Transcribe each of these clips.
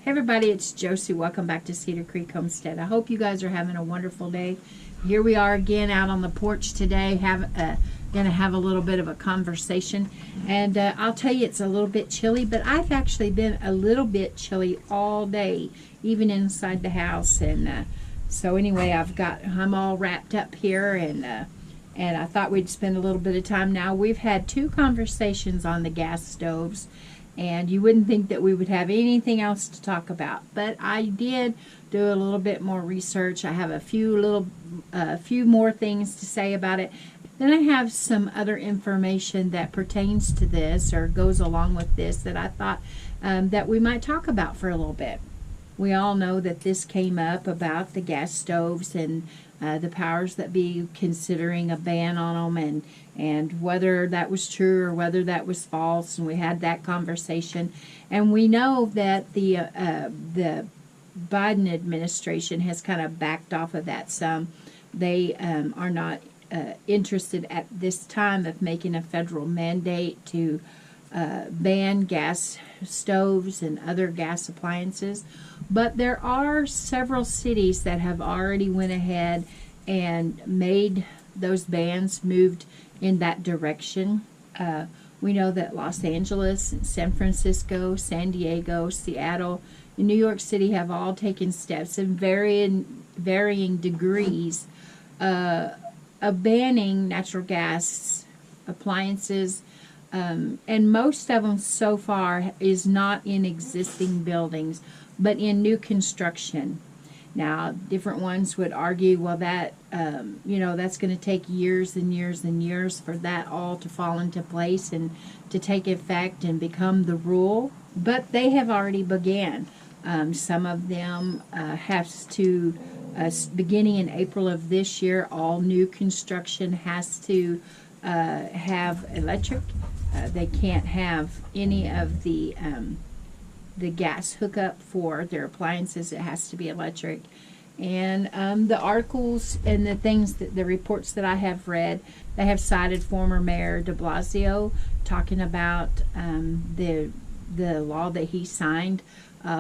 Hey everybody, it's Josie. Welcome back to Cedar Creek Homestead. I hope you guys are having a wonderful day. Here we are again out on the porch today, gonna have a little bit of a conversation. And I'll tell you, it's a little bit chilly, but I've actually been a little bit chilly all day, even inside the house. And so anyway, I'm all wrapped up here, and I thought we'd spend a little bit of time now. We've had 2 conversations on the gas stoves, and you wouldn't think that we would have anything else to talk about, but I did do a little bit more research. I have a few more things to say about it. Then I have some other information that pertains to this or goes along with this that I thought that we might talk about for a little bit. We all know that this came up about the gas stoves and the powers that be considering a ban on them, and whether that was true or whether that was false. And we had that conversation, and we know that the Biden administration has kind of backed off of that some. They are not interested at this time of making a federal mandate to ban gas stoves and other gas appliances, but there are several cities that have already went ahead and made those bans, moved in that direction. We know that Los Angeles, San Francisco, San Diego, Seattle, and New York City have all taken steps in varying degrees of banning natural gas appliances. And most of them so far is not in existing buildings, but in new construction. Now, different ones would argue, well, that that's going to take years and years and years for that all to fall into place and to take effect and become the rule. But they have already began. Some of them have to, beginning in April of this year, all new construction has to have electric. They can't have any of the gas hookup for their appliances. It has to be electric. And the articles and the reports that I have read, they have cited former Mayor de Blasio talking about the law that he signed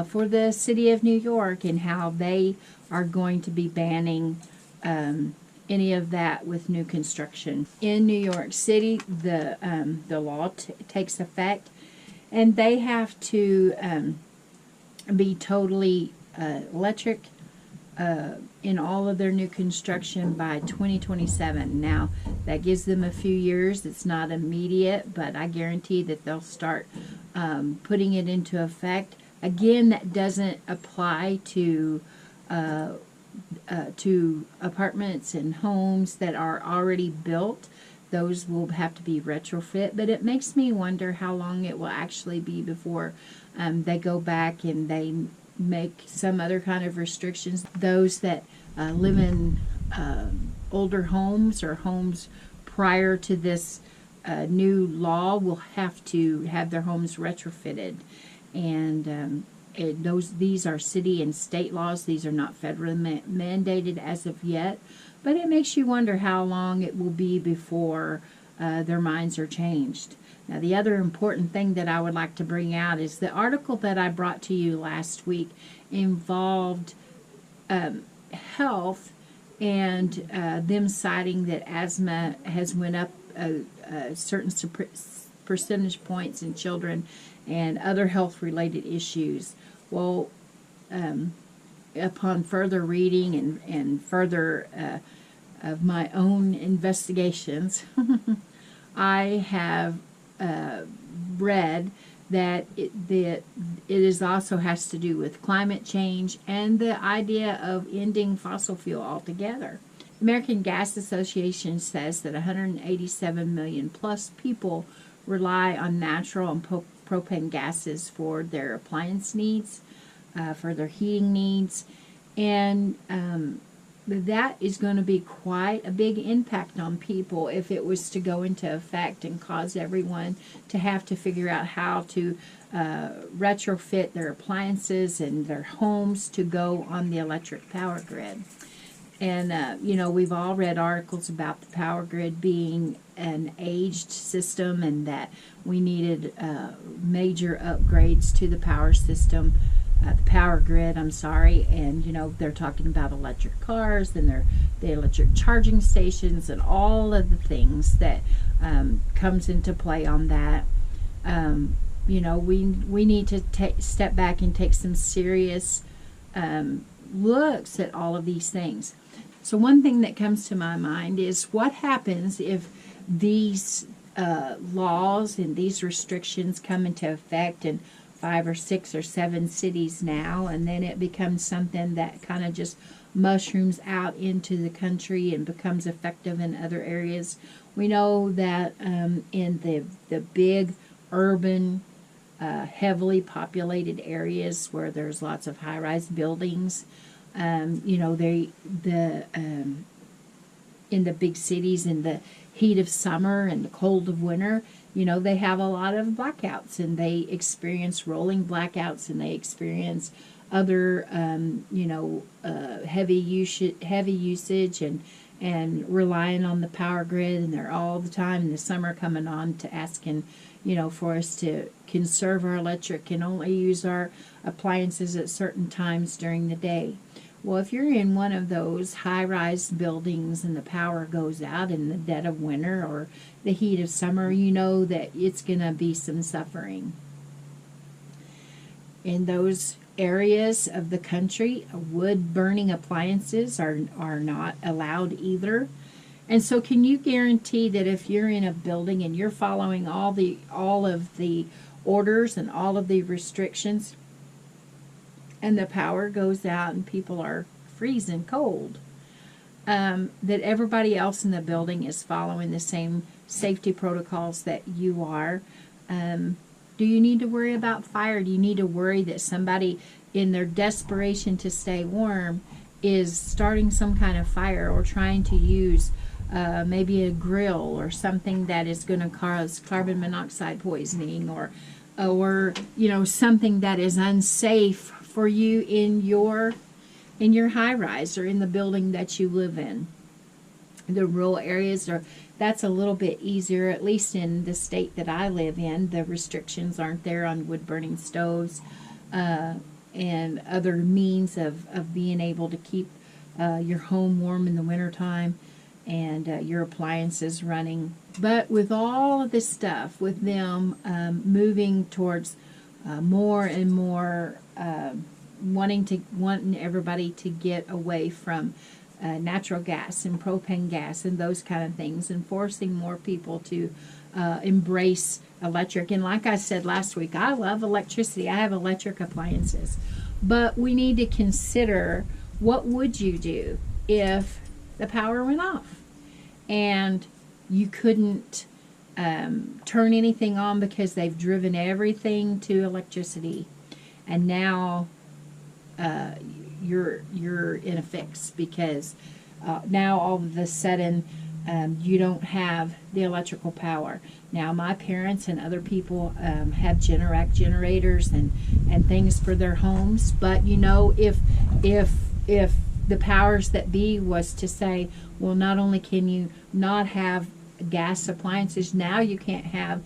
for the city of New York, and how they are going to be banning any of that with new construction. In New York City, the law takes effect, and they have to be totally electric in all of their new construction by 2027. Now, that gives them a few years. It's not immediate, but I guarantee that they'll start putting it into effect. Again, that doesn't apply to apartments and homes that are already built. Those will have to be retrofit, but it makes me wonder how long it will actually be before they go back and they make some other kind of restrictions. Those that live in older homes or homes prior to this new law will have to have their homes retrofitted. And these are city and state laws. These are not federally mandated as of yet, but it makes you wonder how long it will be before their minds are changed. Now, the other important thing that I would like to bring out is the article that I brought to you last week involved health and them citing that asthma has went up certain percentage points in children and other health-related issues. Well, upon further reading and further of my own investigations, I have read that it is also has to do with climate change and the idea of ending fossil fuel altogether. The American Gas Association says that 187 million plus people rely on natural and propane gases for their appliance needs, for their heating needs, and that is going to be quite a big impact on people if it was to go into effect and cause everyone to have to figure out how to retrofit their appliances and their homes to go on the electric power grid. And, we've all read articles about the power grid being an aged system and that we needed major upgrades to the power system the power grid, I'm sorry, and they're talking about electric cars and the electric charging stations and all of the things that comes into play on that. We need to step back and take some serious looks at all of these things. So one thing that comes to my mind is what happens if these laws and these restrictions come into effect in 5 or 6 or 7 cities now, and then it becomes something that kind of just mushrooms out into the country and becomes effective in other areas. We know that in the big urban, heavily populated areas where there's lots of high-rise buildings, in the big cities, in the heat of summer and the cold of winter, they have a lot of blackouts, and they experience rolling blackouts, and they experience other, heavy usage and relying on the power grid, and they're all the time in the summer coming on to asking, for us to conserve our electric and only use our appliances at certain times during the day. Well, if you're in one of those high-rise buildings and the power goes out in the dead of winter or the heat of summer, you know that it's going to be some suffering. In those areas of the country, wood-burning appliances are not allowed either. And so can you guarantee that if you're in a building and you're following all of the orders and all of the restrictions, and the power goes out and people are freezing cold, that everybody else in the building is following the same safety protocols that you are? Do you need to worry about fire? Do you need to worry that somebody in their desperation to stay warm is starting some kind of fire or trying to use maybe a grill or something that is going to cause carbon monoxide poisoning or something that is unsafe for you in your high rise or in the building that you live in? The rural areas that's a little bit easier, at least in the state that I live in. The restrictions aren't there on wood burning stoves and other means of being able to keep your home warm in the wintertime and your appliances running. But with all of this stuff, with them moving towards more and more wanting everybody to get away from natural gas and propane gas and those kind of things, and forcing more people to embrace electric. And like I said last week, I love electricity. I have electric appliances. But we need to consider, what would you do if the power went off and you couldn't turn anything on because they've driven everything to electricity, and now you're in a fix because now all of a sudden you don't have the electrical power. Now my parents and other people have Generac generators and things for their homes, but if the powers that be was to say, well, not only can you not have gas appliances, now you can't have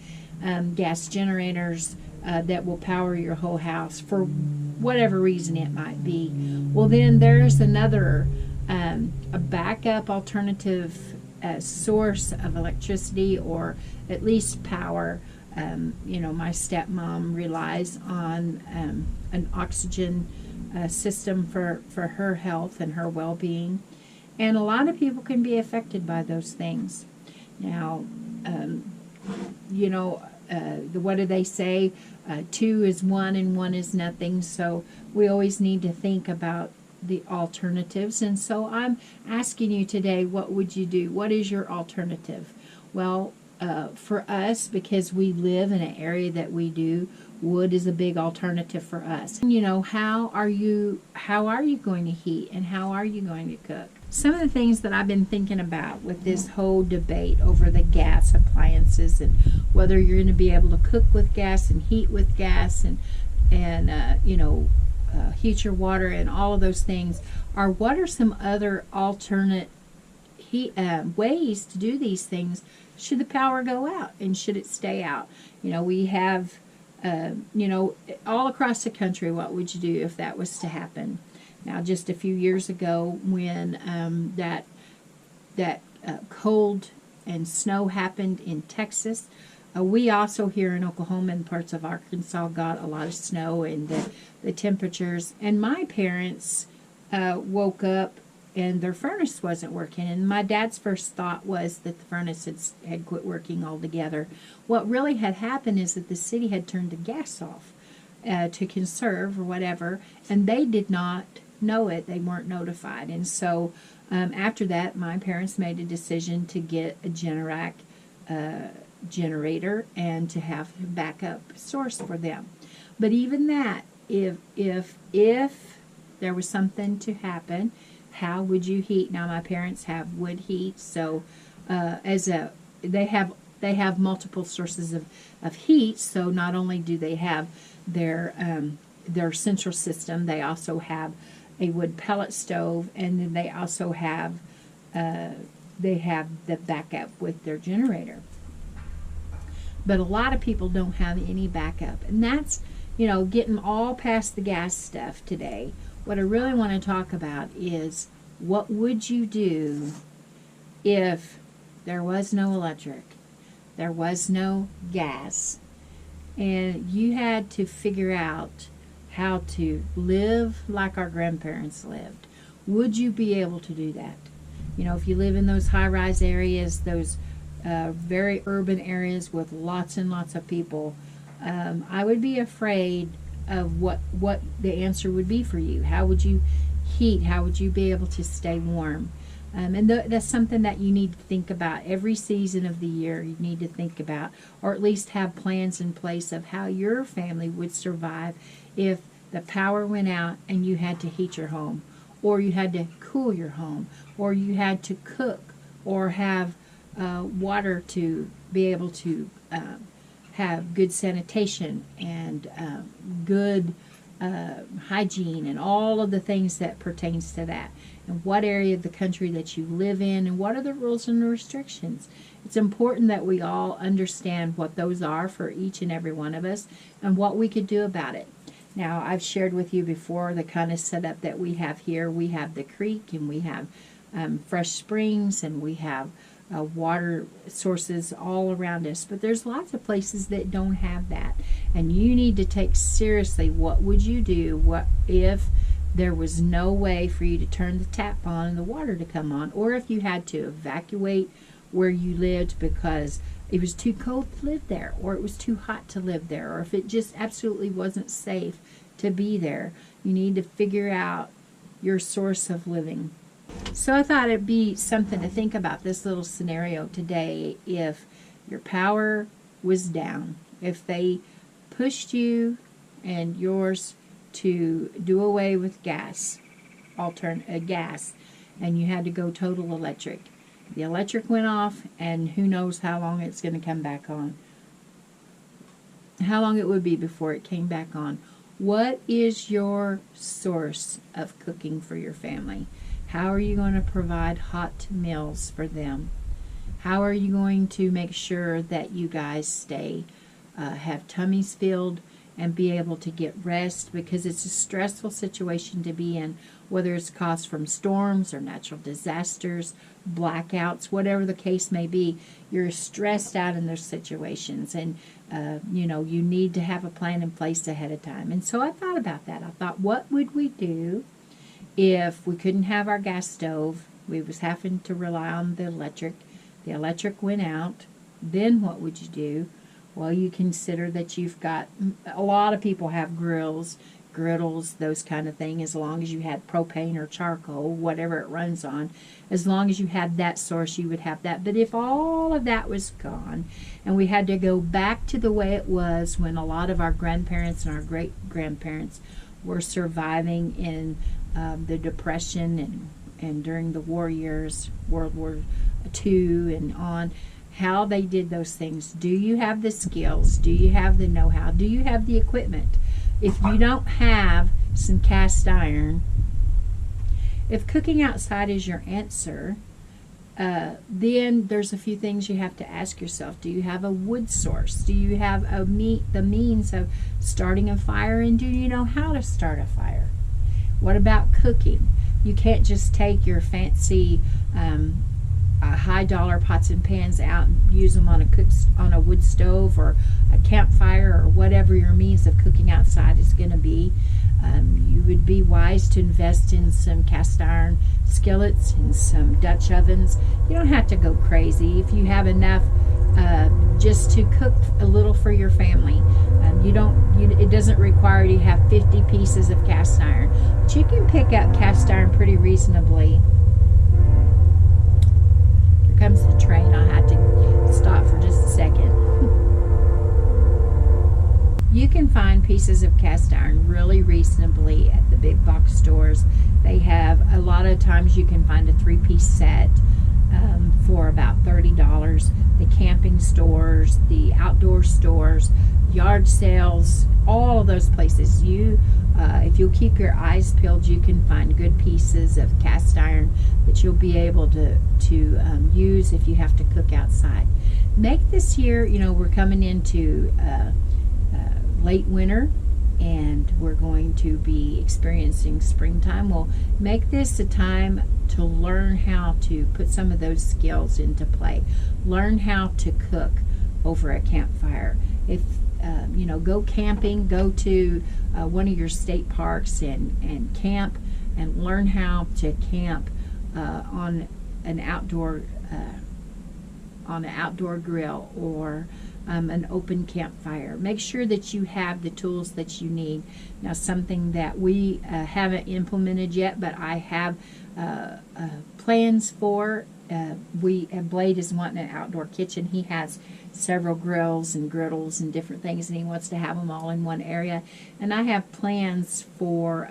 gas generators that will power your whole house for whatever reason it might be. Well, then there's another a backup alternative source of electricity, or at least power. My stepmom relies on an oxygen system for her health and her well-being, and a lot of people can be affected by those things. Now, what do they say? 2 is 1 and 1 is nothing. So we always need to think about the alternatives. And so I'm asking you today, what would you do? What is your alternative? Well, for us, because we live in an area that we do, wood is a big alternative for us. How are you going to heat, and how are you going to cook? Some of the things that I've been thinking about with this whole debate over the gas appliances and whether you're going to be able to cook with gas and heat with gas and heat your water and all of those things, are what are some other alternate ways to do these things should the power go out, and should it stay out? We have you know, all across the country, what would you do if that was to happen? Now, just a few years ago, when that cold and snow happened in Texas, we also here in Oklahoma and parts of Arkansas got a lot of snow, and the temperatures. And my parents woke up and their furnace wasn't working. And my dad's first thought was that the furnace had quit working altogether. What really had happened is that the city had turned the gas off to conserve or whatever, and they did not know it. They weren't notified. And so after that, my parents made a decision to get a Generac generator and to have a backup source for them. But even that, if there was something to happen, how would you heat? Now my parents have wood heat, so they have multiple sources of heat. So not only do they have their central system, they also have a wood pellet stove, and then they also have the backup with their generator. But a lot of people don't have any backup, and that's, you know, getting all past the gas stuff today. What I really want to talk about is, what would you do if there was no electric, there was no gas, and you had to figure out how to live like our grandparents lived? Would you be able to do that? You know, if you live in those high-rise areas, those very urban areas with lots and lots of people, I would be afraid of what the answer would be for you. How would you heat? How would you be able to stay warm? And that's something that you need to think about every season of the year. You need to think about, or at least have plans in place of how your family would survive if the power went out and you had to heat your home, or you had to cool your home, or you had to cook, or have water to be able to have good sanitation and good hygiene and all of the things that pertains to that, and what area of the country that you live in, and what are the rules and restrictions. It's important that we all understand what those are for each and every one of us and what we could do about it. Now, I've shared with you before the kind of setup that we have here. We have the creek, and we have fresh springs, and we have water sources all around us, but there's lots of places that don't have that, and you need to take seriously, what would you do what if there was no way for you to turn the tap on and the water to come on, or if you had to evacuate where you lived because it was too cold to live there, or it was too hot to live there, or if it just absolutely wasn't safe to be there. You need to figure out your source of living. So I thought it'd be something to think about, this little scenario today. If your power was down, if they pushed you and yours to do away with gas, and you had to go total electric. The electric went off, and who knows how long it's going to come back on. How long it would be before it came back on. What is your source of cooking for your family? How are you going to provide hot meals for them? How are you going to make sure that you guys have tummies filled and be able to get rest? Because it's a stressful situation to be in, whether it's caused from storms or natural disasters, blackouts, whatever the case may be. You're stressed out in those situations, and you need to have a plan in place ahead of time. And so I thought about that. I thought, what would we do if we couldn't have our gas stove? We was having to rely on the electric went out. Then what would you do? Well, you consider that you've got, a lot of people have griddles, those kind of thing. As long as you had propane or charcoal, whatever it runs on, as long as you had that source, you would have that. But if all of that was gone and we had to go back to the way it was when a lot of our grandparents and our great-grandparents were surviving in the Depression and during the war years, World War II and on, how they did those things. Do you have the skills? Do you have the know-how? Do you have the equipment? If you don't have some cast iron, if cooking outside is your answer, Then there's a few things you have to ask yourself. Do you have a wood source? Do you have the means of starting a fire, and do you know how to start a fire? What about cooking? You can't just take your fancy high dollar pots and pans out and use them on a wood stove or a campfire or whatever your means of cooking outside is going to be. You would be wise to invest in some cast iron skillets and some Dutch ovens. You don't have to go crazy if you have enough just to cook a little for your family. It doesn't require you to have 50 pieces of cast iron, but you can pick up cast iron pretty reasonably. Here comes the train. I'll have to stop for just a second. You can find pieces of cast iron really reasonably at the big box stores. They have, a lot of times you can find a 3-piece set for about $30. The camping stores, the outdoor stores, yard sales, all of those places. If you'll keep your eyes peeled, you can find good pieces of cast iron that you'll be able to use if you have to cook outside. Make this year, we're coming into late winter, and we're going to be experiencing springtime. Well, make this a time to learn how to put some of those skills into play. Learn how to cook over a campfire. If go camping, go to one of your state parks and camp, and learn how to camp on an outdoor grill or an open campfire. Make sure that you have the tools that you need. Now, something that we haven't implemented yet, but I have plans for. Blade is wanting an outdoor kitchen. He has several grills and griddles and different things, and he wants to have them all in one area. And I have plans for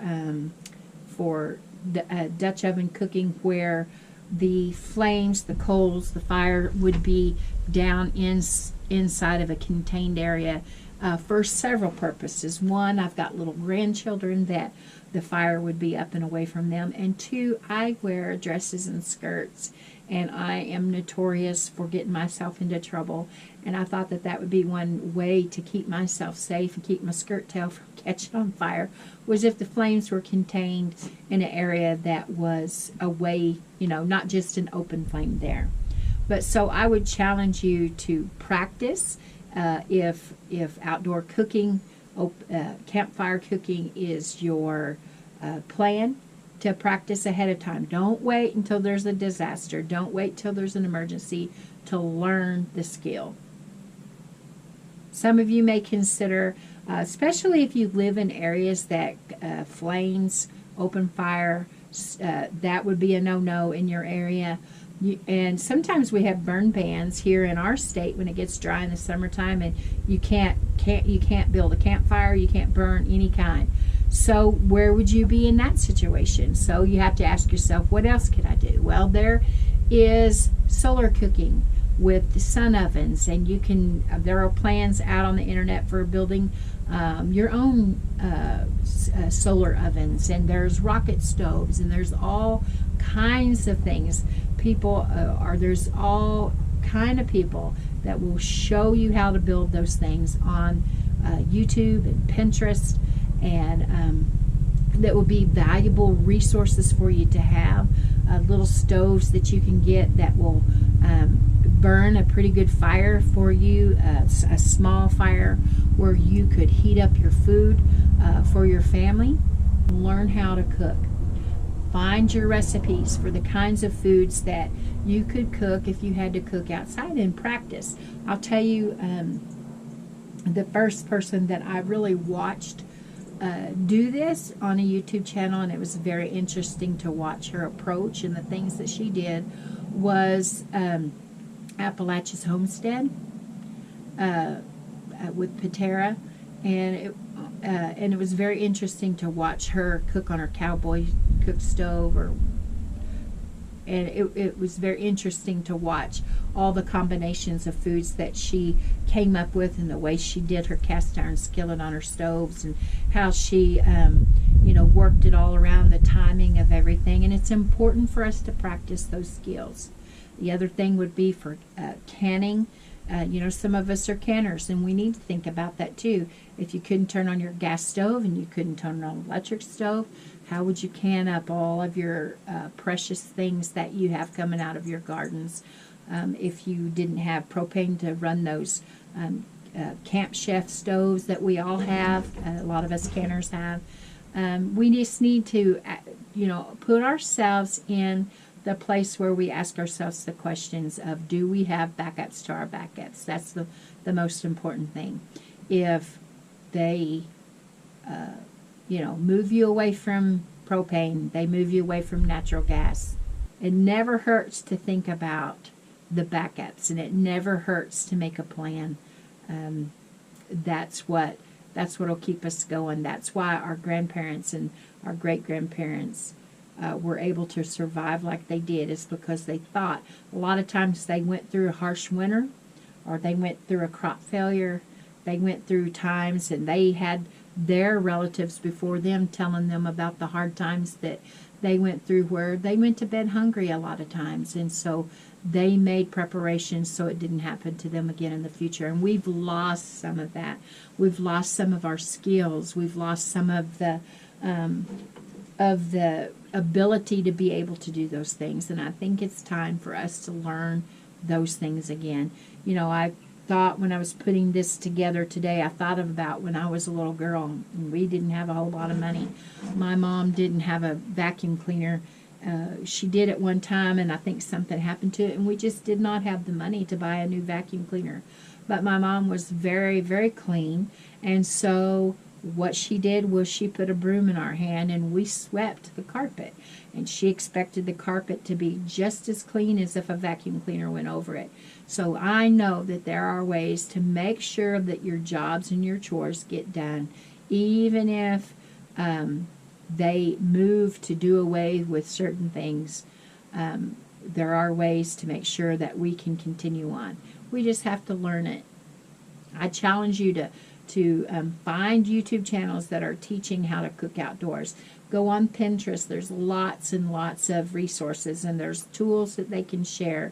the Dutch oven cooking, where the flames, the coals, the fire would be down inside of a contained area for several purposes. One, I've got little grandchildren that the fire would be up and away from them. And two, I wear dresses and skirts, and I am notorious for getting myself into trouble. And I thought that would be one way to keep myself safe and keep my skirt tail from catching on fire, was if the flames were contained in an area that was away, not just an open flame there. But so I would challenge you to practice if outdoor cooking, campfire cooking is your plan, to practice ahead of time. Don't wait until there's a disaster. Don't wait till there's an emergency to learn the skill. Some of you may consider, especially if you live in areas that flames, open fire, that would be a no-no in your area. And sometimes we have burn bans here in our state when it gets dry in the summertime, and you can't build a campfire, you can't burn any kind. So where would you be in that situation? So you have to ask yourself, what else could I do? Well, there is solar cooking with the sun ovens, and there are plans out on the internet for building your own solar ovens, and there's rocket stoves, and there's all kinds of things. There's all kind of people that will show you how to build those things on YouTube and Pinterest, and that will be valuable resources for you to have. Little stoves that you can get that will burn a pretty good fire for you, a small fire where you could heat up your food for your family. Learn how to cook. Find your recipes for the kinds of foods that you could cook if you had to cook outside, and practice. I'll tell you, the first person that I really watched do this on a YouTube channel, and it was very interesting to watch her approach and the things that she did, was Appalachia's Homestead with Patera, and it was very interesting to watch her cook on her cowboy cook stove, and it was very interesting to watch all the combinations of foods that she came up with, and the way she did her cast iron skillet on her stoves, and how she worked it all around, the timing of everything. And it's important for us to practice those skills. The other thing would be for canning. Some of us are canners, and we need to think about that too. If you couldn't turn on your gas stove and you couldn't turn on an electric stove, how would you can up all of your precious things that you have coming out of your gardens? If you didn't have propane to run those Camp Chef stoves that we all have, a lot of us canners have, we just need to, put ourselves in the place where we ask ourselves the questions of, do we have backups to our backups? That's the most important thing. If they, move you away from propane, they move you away from natural gas, it never hurts to think about the backups, and it never hurts to make a plan. That's what'll keep us going. That's why our grandparents and our great-grandparents were able to survive like they did, is because they thought. A lot of times they went through a harsh winter, or they went through a crop failure. They went through times, and they had their relatives before them telling them about the hard times that they went through, where they went to bed hungry a lot of times, and so they made preparations so it didn't happen to them again in the future. And we've lost some of that. We've lost some of our skills. We've lost some of the ability to be able to do those things. And I think it's time for us to learn those things again. I thought when I was putting this together today, I thought about when I was a little girl and we didn't have a whole lot of money. My mom didn't have a vacuum cleaner. She did at one time, and I think something happened to it, and we just did not have the money to buy a new vacuum cleaner. But my mom was very, very clean, and so what she did was she put a broom in our hand and we swept the carpet. And she expected the carpet to be just as clean as if a vacuum cleaner went over it. So I know that there are ways to make sure that your jobs and your chores get done, even if they move to do away with certain things. There are ways to make sure that we can continue on. We just have to learn it. I challenge you to find YouTube channels that are teaching how to cook outdoors. Go on Pinterest. There's lots and lots of resources, and there's tools that they can share.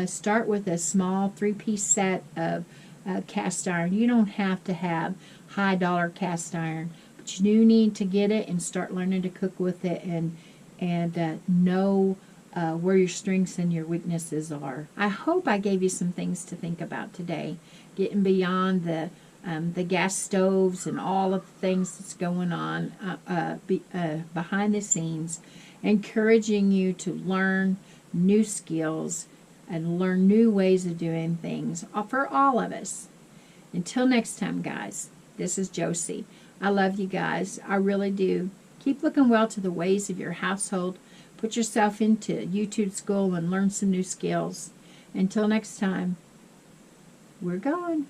Start with a small 3-piece set of cast iron. You don't have to have high dollar cast iron, but you do need to get it and start learning to cook with it, and know where your strengths and your weaknesses are. I hope I gave you some things to think about today, getting beyond the gas stoves and all of the things that's going on behind the scenes, encouraging you to learn new skills and learn new ways of doing things for all of us. Until next time, guys, this is Josie. I love you guys. I really do. Keep looking well to the ways of your household. Put yourself into YouTube school and learn some new skills. Until next time, we're going.